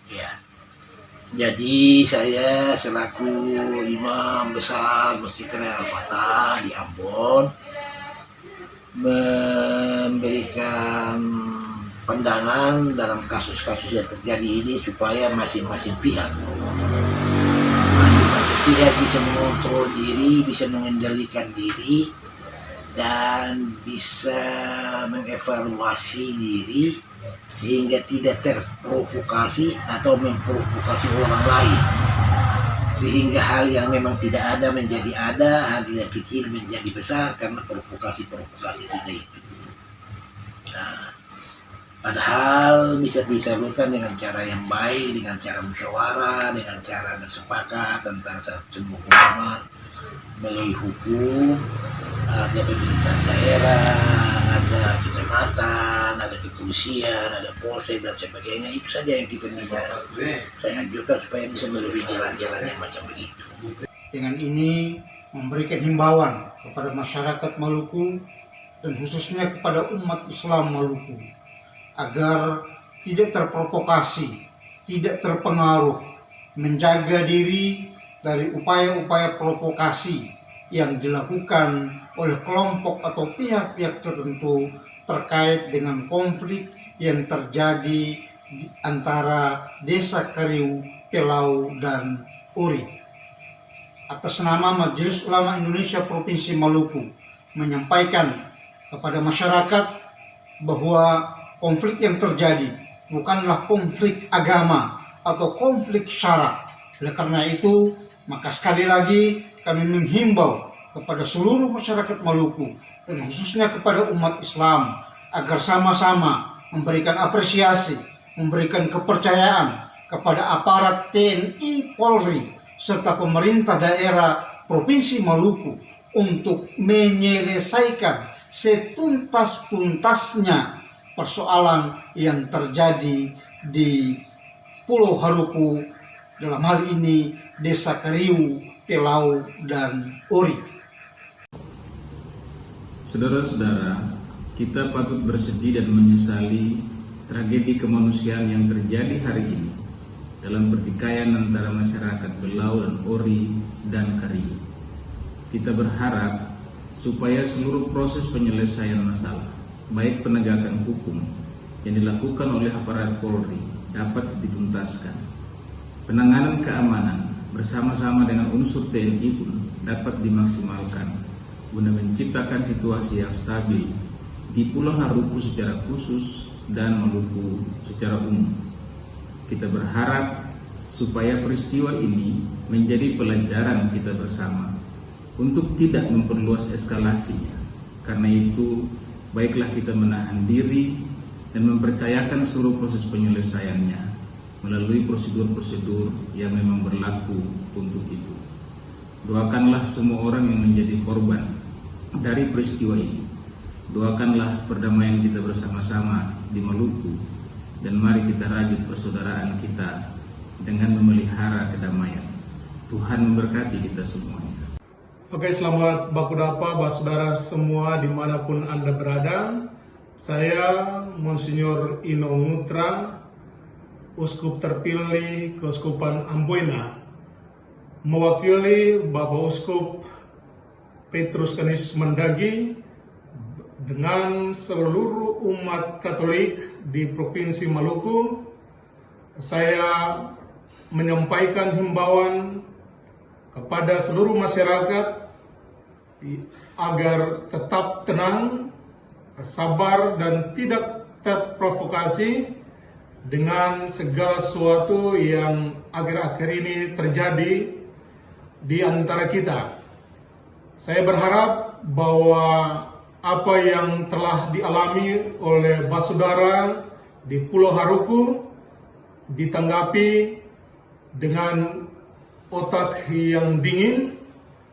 Ya, jadi saya selaku Imam Besar Masjid Raya Al-Fatah di Ambon memberikan pandangan dalam kasus-kasus yang terjadi ini supaya masing-masing pihak bisa mengontrol diri, bisa mengendalikan diri, dan bisa mengevaluasi diri sehingga tidak terprovokasi atau memprovokasi orang lain, sehingga hal yang memang tidak ada menjadi ada, hal yang kecil menjadi besar karena provokasi kita itu. Nah, padahal bisa disalurkan dengan cara yang baik, dengan cara musyawarah, dengan cara bersepakat tentang sebuah hubungan melalui hukum. Ada pemerintah daerah, ada kecamatan, ada kepolisian, ada polsek dan sebagainya. Itu saja yang kita bisa saya anjurkan supaya bisa melalui jalan-jalan yang macam begitu. Dengan ini memberikan himbauan kepada masyarakat Maluku dan khususnya kepada umat Islam Maluku agar tidak terprovokasi, tidak terpengaruh, menjaga diri dari upaya-upaya provokasi yang dilakukan oleh kelompok atau pihak-pihak tertentu terkait dengan konflik yang terjadi di antara Desa Kariu, Pelau, dan Uri. Atas nama Majelis Ulama Indonesia Provinsi Maluku menyampaikan kepada masyarakat bahwa konflik yang terjadi bukanlah konflik agama atau konflik syara. Oleh karena itu, maka sekali lagi kami menghimbau kepada seluruh masyarakat Maluku dan khususnya kepada umat Islam agar sama-sama memberikan apresiasi, memberikan kepercayaan kepada aparat TNI, Polri, serta pemerintah daerah Provinsi Maluku untuk menyelesaikan setuntas-tuntasnya persoalan yang terjadi di Pulau Haruku, dalam hal ini Desa Kariu, Pelau, dan Uri. Saudara-saudara, kita patut bersedih dan menyesali tragedi kemanusiaan yang terjadi hari ini dalam pertikaian antara masyarakat Belau dan Ori dan Kariu. Kita berharap supaya seluruh proses penyelesaian masalah, baik penegakan hukum yang dilakukan oleh aparat Polri, dapat dituntaskan. Penanganan keamanan bersama-sama dengan unsur TNI pun dapat dimaksimalkan guna menciptakan situasi yang stabil di Pulau Haruku secara khusus dan Maluku secara umum. Kita berharap supaya peristiwa ini menjadi pelajaran kita bersama untuk tidak memperluas eskalasinya. Karena itu, baiklah kita menahan diri dan mempercayakan seluruh proses penyelesaiannya melalui prosedur-prosedur yang memang berlaku untuk itu. Doakanlah semua orang yang menjadi korban dari peristiwa ini. Doakanlah perdamaian kita bersama-sama di Maluku, dan mari kita rajut persaudaraan kita dengan memelihara kedamaian. Tuhan memberkati kita semuanya. Oke, selamat bakudapa saudara semua dimanapun Anda berada. Saya Monsinyur Ino Ngutra, Uskup terpilih Keuskupan Amboina, mewakili Bapak Uskup Petrus Canisius Mendagi dengan seluruh umat Katolik di Provinsi Maluku. Saya menyampaikan himbauan kepada seluruh masyarakat agar tetap tenang, sabar, dan tidak terprovokasi dengan segala sesuatu yang akhir-akhir ini terjadi di antara kita. Saya berharap bahwa apa yang telah dialami oleh basudara di Pulau Haruku ditanggapi dengan otak yang dingin,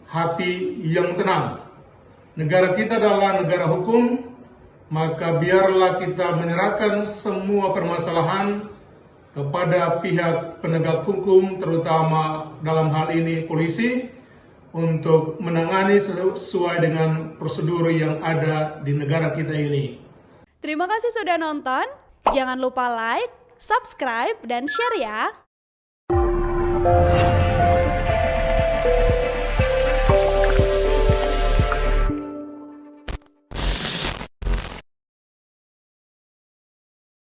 hati yang tenang. Negara kita adalah negara hukum, maka biarlah kita menyerahkan semua permasalahan kepada pihak penegak hukum, terutama dalam hal ini polisi, untuk menangani sesuai dengan prosedur yang ada di negara kita ini. Terima kasih sudah nonton. Jangan lupa like, subscribe, dan share ya.